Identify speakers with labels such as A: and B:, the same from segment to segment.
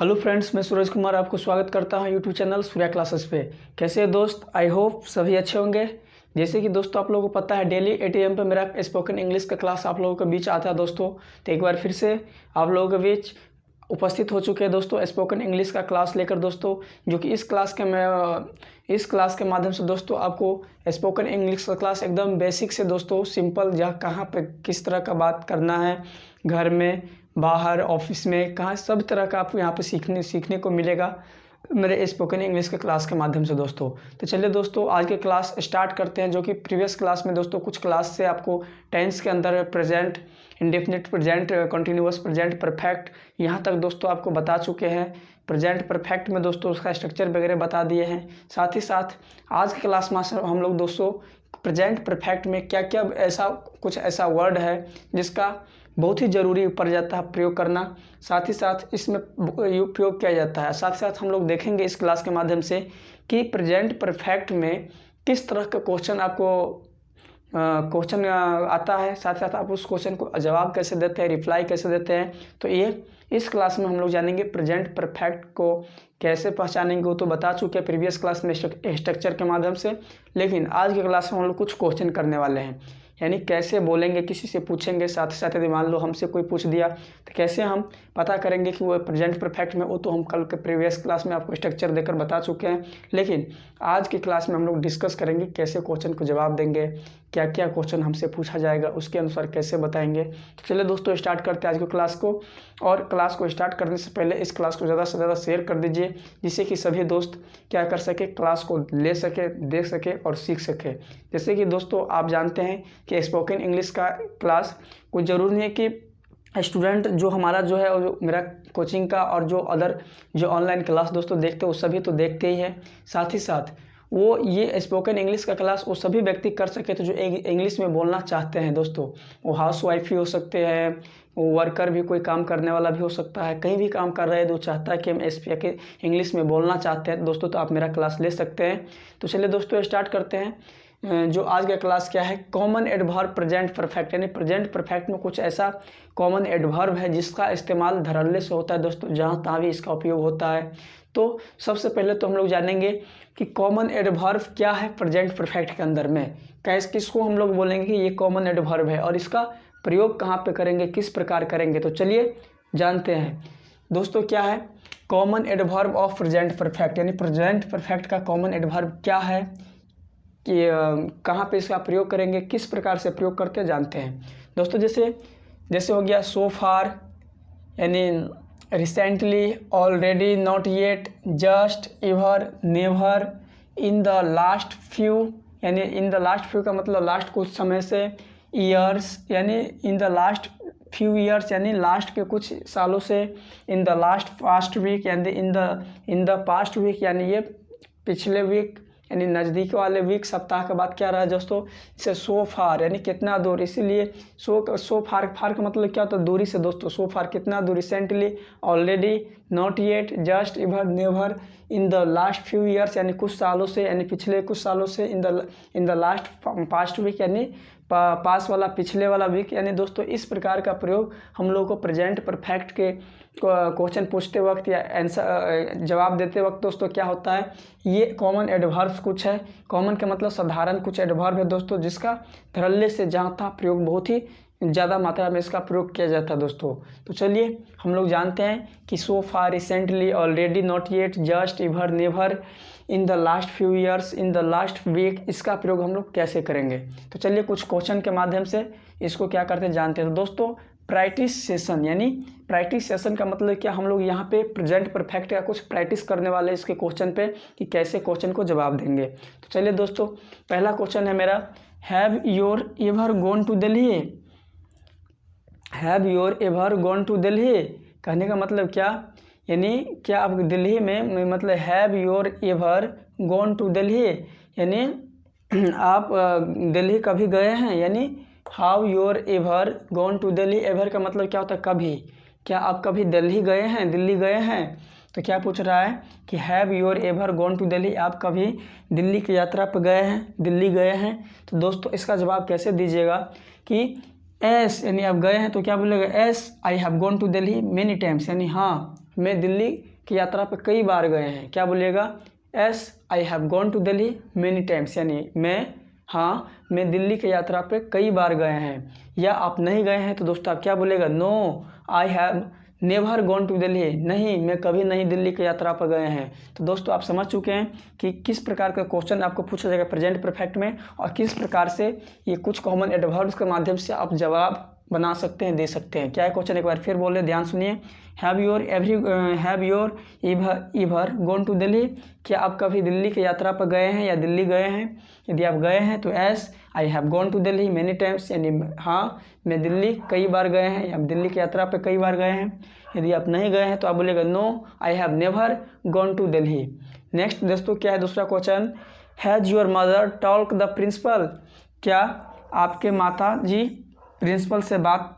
A: Hello friends, मैं सूरज कुमार आपको स्वागत करता हूं यूट्यूब चैनल सूर्या क्लासेस पे। कैसे हैं दोस्त? आई होप सभी अच्छे होंगे। जैसे कि दोस्तों आप लोगों को पता है, डेली 8 AM पे मेरा स्पोकन इंग्लिश का क्लास आप लोगों के बीच आता है दोस्तों। तो एक बार फिर से आप लोगों के बीच उपस्थित हो चुके हैं दोस्तों स्पोकन इंग्लिश का क्लास लेकर दोस्तों, जो कि इस क्लास के माध्यम से दोस्तों आपको स्पोकन इंग्लिश का क्लास एकदम बेसिक से दोस्तों सिंपल, जहाँ कहाँ पे किस तरह का बात करना है, घर में, बाहर, ऑफिस में, कहाँ सब तरह का आपको यहाँ पे सीखने को मिलेगा मेरे स्पोकन इंग्लिश के क्लास के माध्यम से दोस्तों। तो चलिए दोस्तों आज के क्लास स्टार्ट करते हैं, जो कि प्रीवियस क्लास में दोस्तों कुछ क्लास से आपको टेंस के अंदर present, indefinite present, continuous present, perfect, यहाँ तक दोस्तों आपको बता चुके हैं। प्रेजेंट परफेक्ट में दोस्तों उसका स्ट्रक्चर वगैरह बता दिए हैं। साथ ही साथ आज के क्लास में हम लोग दोस्तों प्रेजेंट परफेक्ट में क्या क्या ऐसा वर्ड है जिसका बहुत ही ज़रूरी पड़ जाता है प्रयोग करना, साथ ही साथ इसमें उपयोग किया जाता है। साथ ही साथ हम लोग देखेंगे इस क्लास के माध्यम से कि प्रेजेंट परफेक्ट में किस तरह का क्वेश्चन आता है, साथ साथ आप उस क्वेश्चन को जवाब कैसे देते हैं, रिप्लाई कैसे देते हैं। तो ये इस क्लास में हम लोग जानेंगे। प्रेजेंट परफेक्ट को कैसे पहचानेंगे वो तो बता चुके हैं प्रीवियस क्लास में स्ट्रक्चर के माध्यम से, लेकिन आज की क्लास में हम लोग कुछ क्वेश्चन करने वाले हैं, यानी कैसे बोलेंगे, किसी से पूछेंगे। साथ ही साथ यदि मान लो हमसे कोई पूछ दिया तो कैसे हम पता करेंगे कि वो प्रेजेंट परफेक्ट में, वो तो हम कल के प्रीवियस क्लास में आपको स्ट्रक्चर देकर बता चुके हैं। लेकिन आज की क्लास में हम लोग डिस्कस करेंगे कैसे क्वेश्चन को जवाब देंगे, क्या क्या क्वेश्चन हमसे पूछा जाएगा, उसके अनुसार कैसे बताएंगे। तो चलिए दोस्तों स्टार्ट करते हैं आज की क्लास को। और क्लास को स्टार्ट करने से पहले इस क्लास को ज़्यादा से ज़्यादा शेयर कर दीजिए, जिससे कि सभी दोस्त क्या कर सके, क्लास को ले सके, देख सके और सीख सके। जैसे कि दोस्तों आप जानते हैं कि स्पोकन इंग्लिश का क्लास कोई ज़रूरी नहीं है कि स्टूडेंट जो हमारा जो है, और जो मेरा कोचिंग का और जो ऑनलाइन क्लास दोस्तों देखते हैं वो सभी तो देखते ही हैं। साथ ही साथ वो ये स्पोकन इंग्लिश का क्लास वो सभी व्यक्ति कर सके तो जो इंग्लिश में बोलना चाहते हैं दोस्तों। वो हाउस वाइफ भी हो सकते हैं, वो वर्कर भी, कोई काम करने वाला भी हो सकता है, कहीं भी काम कर रहे हैं, जो चाहता है कि हम इंग्लिश में बोलना चाहते हैं दोस्तों, तो आप मेरा क्लास ले सकते हैं। तो चलिए दोस्तों स्टार्ट करते हैं। जो आज का क्लास क्या है, कॉमन एडवर्ब प्रेजेंट परफेक्ट, यानी प्रेजेंट परफेक्ट में कुछ ऐसा कॉमन एडवर्ब है जिसका इस्तेमाल धड़ल्ले से होता है दोस्तों, जहाँ तहाँ भी इसका उपयोग होता है। तो सबसे पहले तो हम लोग जानेंगे कि कॉमन एडवर्ब क्या है प्रेजेंट परफेक्ट के अंदर में, किसको हम लोग बोलेंगे कि ये कॉमन एडवर्ब है और इसका प्रयोग कहाँ पे करेंगे, किस प्रकार करेंगे। तो चलिए जानते हैं दोस्तों क्या है common adverb of present perfect, यानी प्रेजेंट परफेक्ट का कॉमन एडवर्ब क्या है, कि कहाँ पे इसका प्रयोग करेंगे, किस प्रकार से प्रयोग करते हैं, जानते हैं दोस्तों। जैसे हो गया सो फार, यानी recently, already, not yet, just, ever, never, in the last few, यानी इन द लास्ट फ्यू का मतलब लास्ट कुछ समय से, ईयर्स, यानी in the last few years, यानी लास्ट के कुछ सालों से, in the last past week, यानी इन द पास्ट वीक, यानी ये पिछले वीक, यानी नज़दीक वाले वीक, सप्ताह के बाद क्या रहा है दोस्तों, इसे सो फार, यानी कितना दूर, इसीलिए सो फार का मतलब क्या होता है, दूरी से दोस्तों। सो फार कितना दूर, recently, already, not yet, just, ever, never, in the last few years, यानी कुछ सालों से, यानी पिछले कुछ सालों से, in the last past week, यानी पास वाला पिछले वाला वीक। यानी दोस्तों इस प्रकार का प्रयोग हम लोग को प्रेजेंट परफेक्ट के क्वेश्चन पूछते वक्त या आंसर जवाब देते वक्त दोस्तों क्या होता है, ये कॉमन एडवर्ब्स कुछ है। कॉमन का मतलब साधारण कुछ एडवर्ब है दोस्तों, जिसका धड़ल्ले से जहाँ तहाँ प्रयोग, बहुत ही ज़्यादा मात्रा में इसका प्रयोग किया जाता है दोस्तों। तो चलिए हम लोग जानते हैं कि so far, recently, already, not yet, just, ever, never, in the last few years, in the last week, इसका प्रयोग हम लोग कैसे करेंगे। तो चलिए कुछ क्वेश्चन के माध्यम से इसको क्या करते हैं जानते हैं। तो दोस्तों प्रैक्टिस सेशन, यानी प्रैक्टिस सेशन का मतलब क्या, हम लोग यहाँ पे प्रेजेंट परफेक्ट का कुछ प्रैक्टिस करने वाले इसके क्वेश्चन पे कि कैसे क्वेश्चन को जवाब देंगे। तो चलिए दोस्तों पहला क्वेश्चन है मेरा, have your ever gone to Delhi. Have your ever gone to Delhi कहने का मतलब क्या, यानी क्या आप दिल्ली में, मतलब have your ever gone to Delhi, यानी आप दिल्ली कभी गए हैं, यानी how your ever gone to Delhi. Ever का मतलब क्या होता है, कभी, क्या आप कभी दिल्ली गए हैं, दिल्ली गए हैं। तो क्या पूछ रहा है कि have your ever gone to Delhi, आप कभी दिल्ली की यात्रा पर गए हैं, दिल्ली गए हैं। तो दोस्तों इसका जवाब कैसे दीजिएगा कि एस, यानी आप गए हैं तो क्या बोलेगा, yes I have gone to Delhi many times, यानी हाँ मैं दिल्ली की यात्रा पर कई बार गए हैं, क्या बोलिएगा, yes I have gone to Delhi many times, यानी मैं दिल्ली की यात्रा पे कई बार गए हैं। या आप नहीं गए हैं तो दोस्तों आप क्या बोलेगा, no I have never gone to Delhi, नहीं मैं कभी नहीं दिल्ली की यात्रा पर गए हैं। तो दोस्तों आप समझ चुके हैं कि किस प्रकार का क्वेश्चन आपको पूछा जाएगा प्रेजेंट परफेक्ट में, और किस प्रकार से ये कुछ कॉमन एडवर्ब्स के माध्यम से आप जवाब बना सकते हैं, दे सकते हैं। क्या है क्वेश्चन, एक बार फिर बोले, ध्यान सुनिए। Have your ever gone to Delhi, क्या आप कभी दिल्ली की यात्रा पर गए हैं या दिल्ली गए हैं। यदि आप गए हैं तो yes I have gone to Delhi many times, यानी हाँ मैं दिल्ली कई बार गए हैं या दिल्ली की यात्रा पर कई बार गए हैं। यदि आप नहीं गए हैं तो आप बोलेगा no I have never gone to Delhi. Next दोस्तों क्या है दूसरा question, has your mother talk the principal, क्या आपके माता जी प्रिंसिपल से बात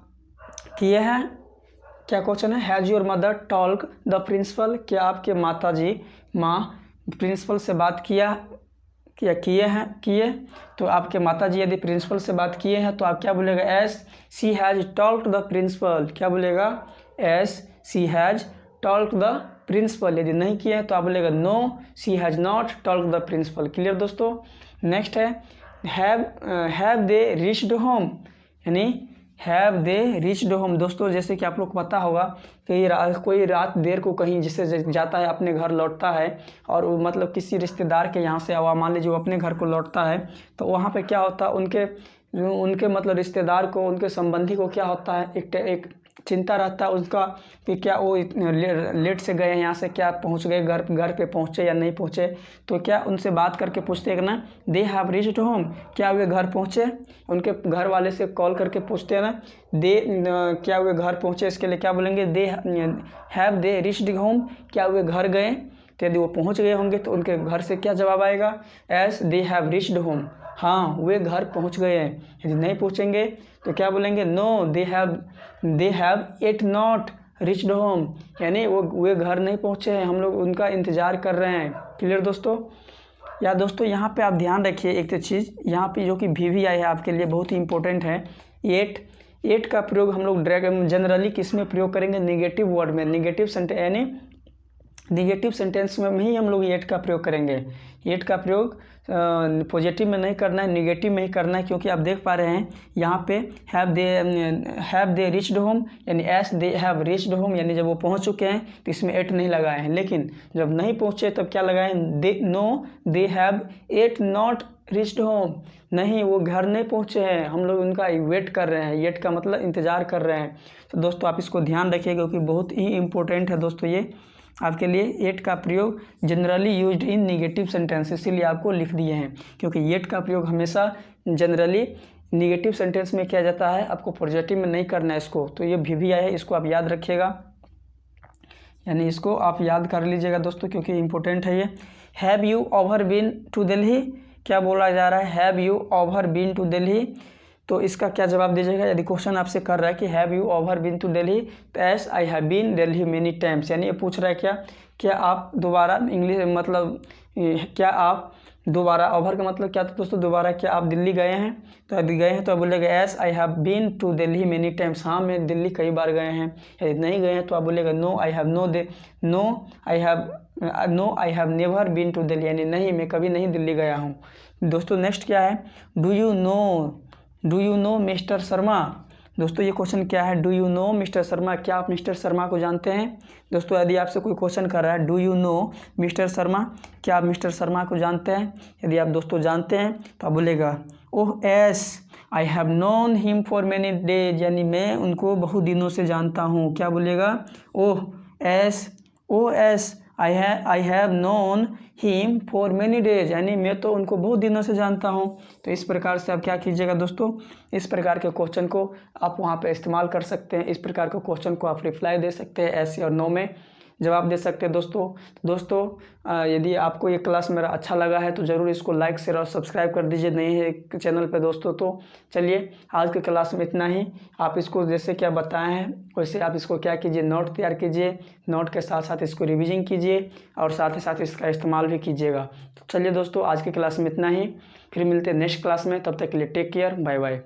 A: किए हैं। क्या क्वेश्चन है, has your mother talk the principal, क्या आपके माता जी प्रिंसिपल से बात किए। तो आपके माता जी यदि प्रिंसिपल से बात किए हैं तो आप क्या बोलेगा, yes she has talked the principal, क्या बोलेगा, yes she has talked the principal. यदि नहीं किए हैं तो आप बोलेगा no she has not talked the principal. Clear दोस्तों। नेक्स्ट है हैव दे रीच्ड होम, यानी हैव दे रीच्ड होम। दोस्तों जैसे कि आप लोग को पता होगा कि कोई रात देर को कहीं जिससे जाता है अपने घर लौटता है, और वो मतलब किसी रिश्तेदार के यहाँ से हुआ, मान लीजिए वो अपने घर को लौटता है, तो वहाँ पे क्या होता है, उनके मतलब रिश्तेदार को, उनके संबंधी को क्या होता है, एक चिंता रहता है उसका कि क्या वो लेट से गए हैं यहाँ से, क्या पहुँच गए घर पे पहुँचे या नहीं पहुँचे। तो क्या उनसे बात करके पूछते हैं ना, दे हैव रीच्ड होम, क्या वे घर पहुँचे। उनके घर वाले से कॉल करके पूछते हैं ना, क्या वे घर पहुँचे, इसके लिए क्या बोलेंगे, they have they reached home, क्या वे घर गए। तो यदि वो पहुँच गए होंगे तो उनके घर से क्या जवाब आएगा, S they have reached home, हाँ वे घर पहुँच गए हैं। यदि नहीं पहुँचेंगे तो क्या बोलेंगे, no they have it not reached home, यानी वे घर नहीं पहुँचे हैं, हम लोग उनका इंतज़ार कर रहे हैं। क्लियर दोस्तों। या दोस्तों यहाँ पे आप ध्यान रखिए एक चीज़, यहाँ पे जो कि VVI है आपके लिए बहुत ही इंपॉर्टेंट है। एट का प्रयोग हम लोग जनरली किस में प्रयोग करेंगे, निगेटिव वर्ड में, निगेटिव सेंटेंस, यानी निगेटिव सेंटेंस में ही हम लोग एट का प्रयोग करेंगे। एट का प्रयोग पॉजिटिव में नहीं करना है, निगेटिव में ही करना है, क्योंकि आप देख पा रहे हैं यहाँ पे हैव दे रीच्ड होम, यानी S they have reached home, यानी जब वो पहुँच चुके हैं तो इसमें एट नहीं लगाए हैं। लेकिन जब नहीं पहुँचे तब क्या लगाए, they have yet not reached home, नहीं वो घर नहीं पहुँचे हैं, हम लोग उनका वेट कर रहे हैं। एट का मतलब इंतज़ार कर रहे हैं। तो दोस्तों आप इसको ध्यान रखिएगा क्योंकि बहुत ही इंपॉर्टेंट है दोस्तों ये आपके लिए। एट का प्रयोग generally used in negative sentence, इसीलिए आपको लिख दिए हैं, क्योंकि एट का प्रयोग हमेशा जनरली निगेटिव सेंटेंस में किया जाता है, आपको पॉजिटिव में नहीं करना है इसको। तो ये VVI है, इसको आप याद रखिएगा, यानी इसको आप याद कर लीजिएगा दोस्तों क्योंकि इंपॉर्टेंट है ये। Have you over been to Delhi, क्या बोला जा रहा है, have you over been to Delhi. तो इसका क्या जवाब दीजिएगा। यदि क्वेश्चन आपसे कर रहा है कि have you over been to Delhi, तो yes I have been Delhi many times, यानी ये पूछ रहा है क्या आप दोबारा, इंग्लिश मतलब क्या आप दोबारा, ओवर का मतलब क्या था दोस्तों, दोबारा क्या आप दिल्ली गए हैं। तो यदि गए हैं तो आप बोलेगा yes I have been to Delhi many times, हाँ मैं दिल्ली कई बार गए हैं। यदि नहीं गए हैं तो आप बोलेगा no I have never been to Delhi, यानी नहीं मैं कभी नहीं दिल्ली गया हूँ। दोस्तों नेक्स्ट क्या है, do you know mister Sharma. दोस्तों ये क्वेश्चन क्या है, do you know mister Sharma, क्या आप मिस्टर शर्मा को जानते हैं। दोस्तों यदि आपसे कोई क्वेश्चन कर रहा है do you know mister Sharma, क्या आप मिस्टर शर्मा को जानते हैं। यदि आप दोस्तों जानते हैं तो आप बोलेगा oh yes I have known him for many days, यानी मैं उनको बहुत दिनों से जानता हूँ। क्या बोलेगा, oh yes I have known him for many days, यानी मैं तो उनको बहुत दिनों से जानता हूँ। तो इस प्रकार से आप क्या कीजिएगा दोस्तों, इस प्रकार के क्वेश्चन को आप वहाँ पे इस्तेमाल कर सकते हैं। इस प्रकार के क्वेश्चन को आप रिप्लाई दे सकते हैं, एस और नो में जवाब दे सकते हैं दोस्तों। यदि आपको ये क्लास मेरा अच्छा लगा है तो ज़रूर इसको लाइक शेयर और सब्सक्राइब कर दीजिए नए है चैनल पे दोस्तों। तो चलिए आज के क्लास में इतना ही। आप इसको जैसे क्या बताए हैं वैसे आप इसको क्या कीजिए, नोट तैयार कीजिए, नोट के साथ साथ इसको रिविजन कीजिए और साथ ही साथ इसका इस्तेमाल भी कीजिएगा। तो चलिए दोस्तों आज की क्लास में इतना ही, फिर मिलते हैं नेक्स्ट क्लास में, तब तक के लिए टेक केयर, बाय बाय।